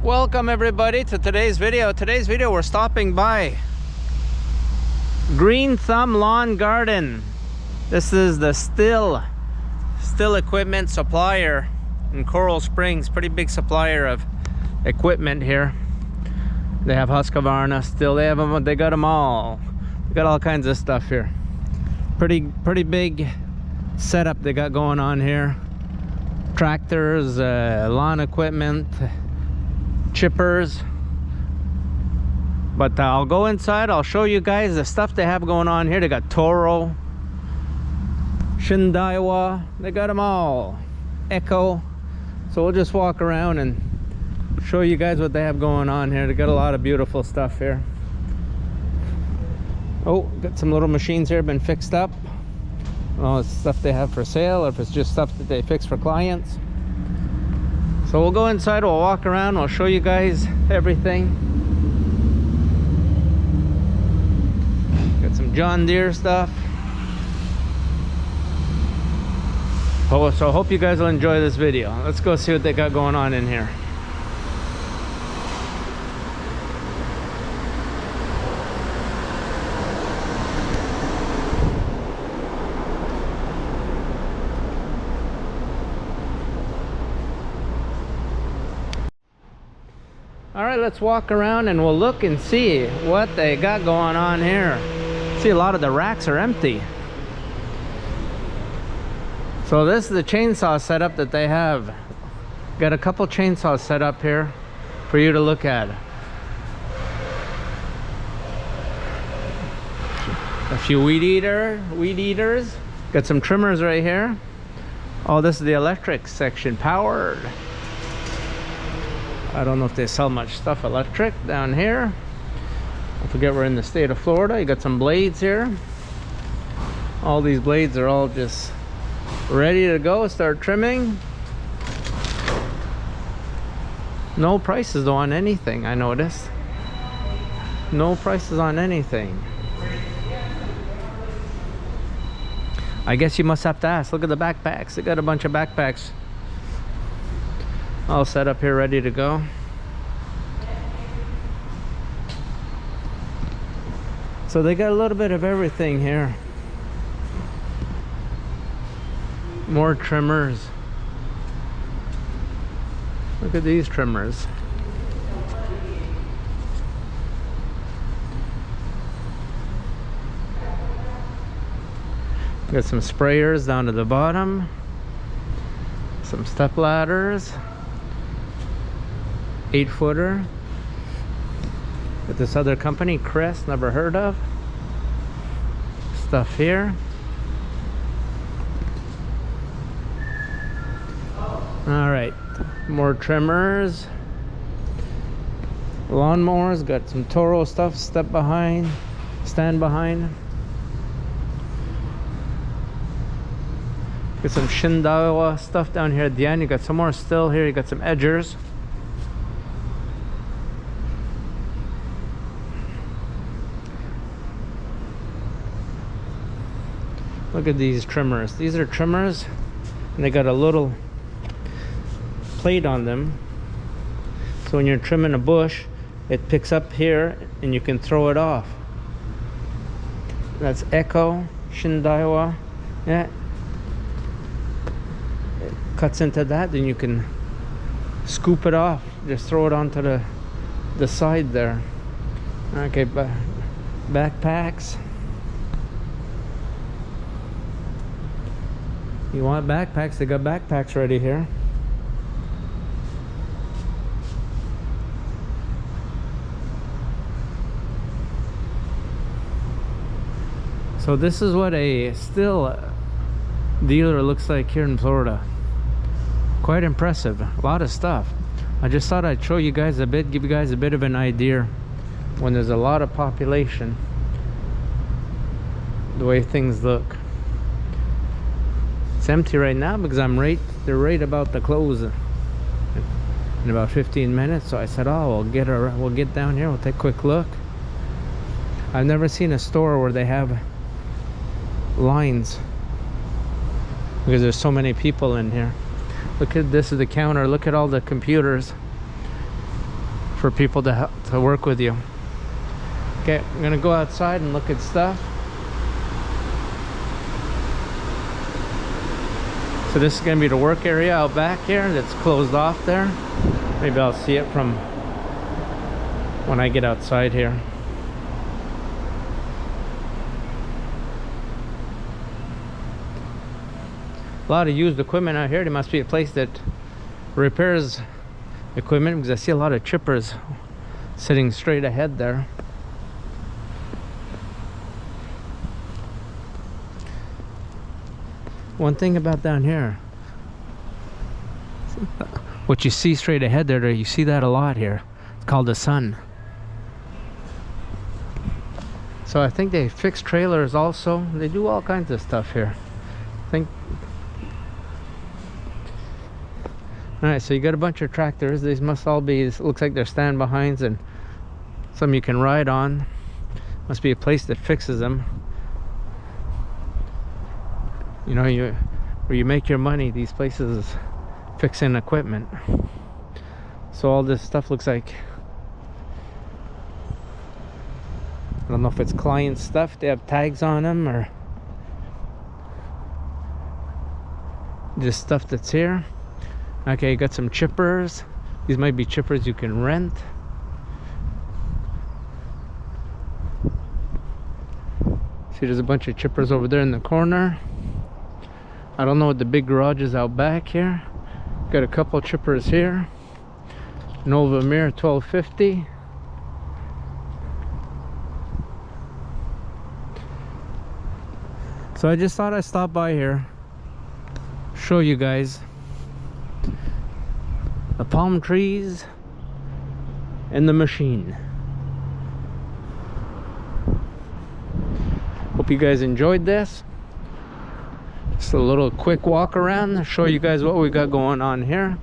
Welcome everybody to today's video. We're stopping by Green Thumb Lawn Garden. This is the still equipment supplier in Coral Springs. Pretty big supplier of equipment here. They have Husqvarna still. They got them all. They got all kinds of stuff here. Pretty big setup they got going on here. Tractors, lawn equipment, chippers. But I'll go inside, I'll show you guys the stuff they have going on here. They got Toro, Shindaiwa, they got them all. Echo. So we'll just walk around and show you guys what they have going on here. They got a lot of beautiful stuff here. Oh, got some little machines here been fixed up. Oh, it's stuff they have for sale, or if it's just stuff that they fix for clients. So we'll go inside, we'll walk around, we'll show you guys everything. Got some John Deere stuff. Oh, so I hope you guys will enjoy this video. Let's go see what they got going on in here. All right, let's walk around and we'll look and see what they got going on here. See, a lot of the racks are empty. So this is the chainsaw setup that they have. Got a couple chainsaws set up here for you to look at. A few weed eaters. Got some trimmers right here. Oh, this is the electric section, powered. I don't know if they sell much stuff electric down here. I forget we're in the state of Florida. You got some blades here. All these blades are all just ready to go, start trimming. No prices though on anything, I noticed. No prices on anything. I guess you must have to ask. Look at the backpacks. They got a bunch of backpacks all set up here, ready to go. So they got a little bit of everything here. More trimmers. Look at these trimmers. Got some sprayers down to the bottom. Some step ladders. 8-footer. With this other company, Crest, never heard of. Stuff here. All right, more trimmers. Lawnmowers, got some Toro stuff, stand behind. Got some Shindaiwa stuff down here at the end. You got some more still here. You got some edgers. Look at these trimmers. These are trimmers, and they got a little plate on them. So when you're trimming a bush, it picks up here and you can throw it off. That's Echo, Shindaiwa. Yeah. It cuts into that, then you can scoop it off. Just throw it onto the side there. Okay, backpacks. You want backpacks? They got backpacks ready here. So this is what a still dealer looks like here in Florida. Quite impressive. A lot of stuff. I just thought I'd show you guys a bit, give you guys a bit of an idea when there's a lot of population, the way things look. It's empty right now because they're right about to close in about 15 minutes. So I said, oh, we'll get down here, we'll take a quick look. I've never seen a store where they have lines because there's so many people in here. Look at this, is the counter. Look at all the computers. for people to work with you. Okay, I'm gonna go outside and look at stuff. So this is gonna be the work area out back here that's closed off there. Maybe I'll see it from when I get outside here. A lot of used equipment out here. There must be a place that repairs equipment, because I see a lot of chippers sitting straight ahead there. One thing about down here, what you see straight ahead there, you see that a lot here. It's called the sun. So I think they fix trailers also. They do all kinds of stuff here. I think. Alright, so you got a bunch of tractors. These must all be, it looks like they're stand behinds, and some you can ride on. Must be a place that fixes them. You know, where you make your money, these places fixing equipment. So all this stuff looks like, I don't know if it's client stuff. They have tags on them, or just stuff that's here. Okay, you got some chippers. These might be chippers you can rent. See, there's a bunch of chippers over there in the corner. I don't know what the big garage is out back here. Got a couple chippers here. Nova Mirror 1250. So I just thought I'd stop by here, show you guys the palm trees and the machine. Hope you guys enjoyed this. Just a little quick walk around, show you guys what we got going on here.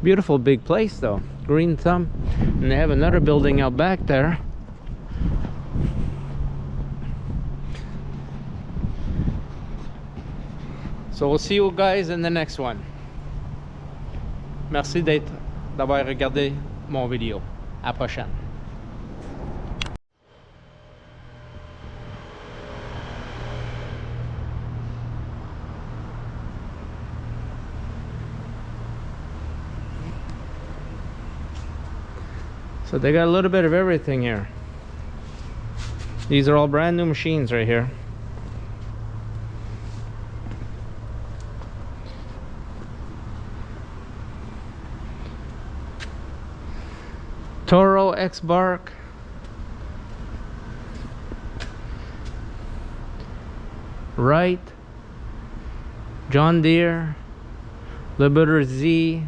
Beautiful big place though, Green Thumb. And they have another building out back there. So we'll see you guys in the next one. Merci d'avoir regardé mon vidéo. À la prochaine. So they got a little bit of everything here. These are all brand new machines right here. Toro X-Bark. Wright. John Deere. Liberator Z.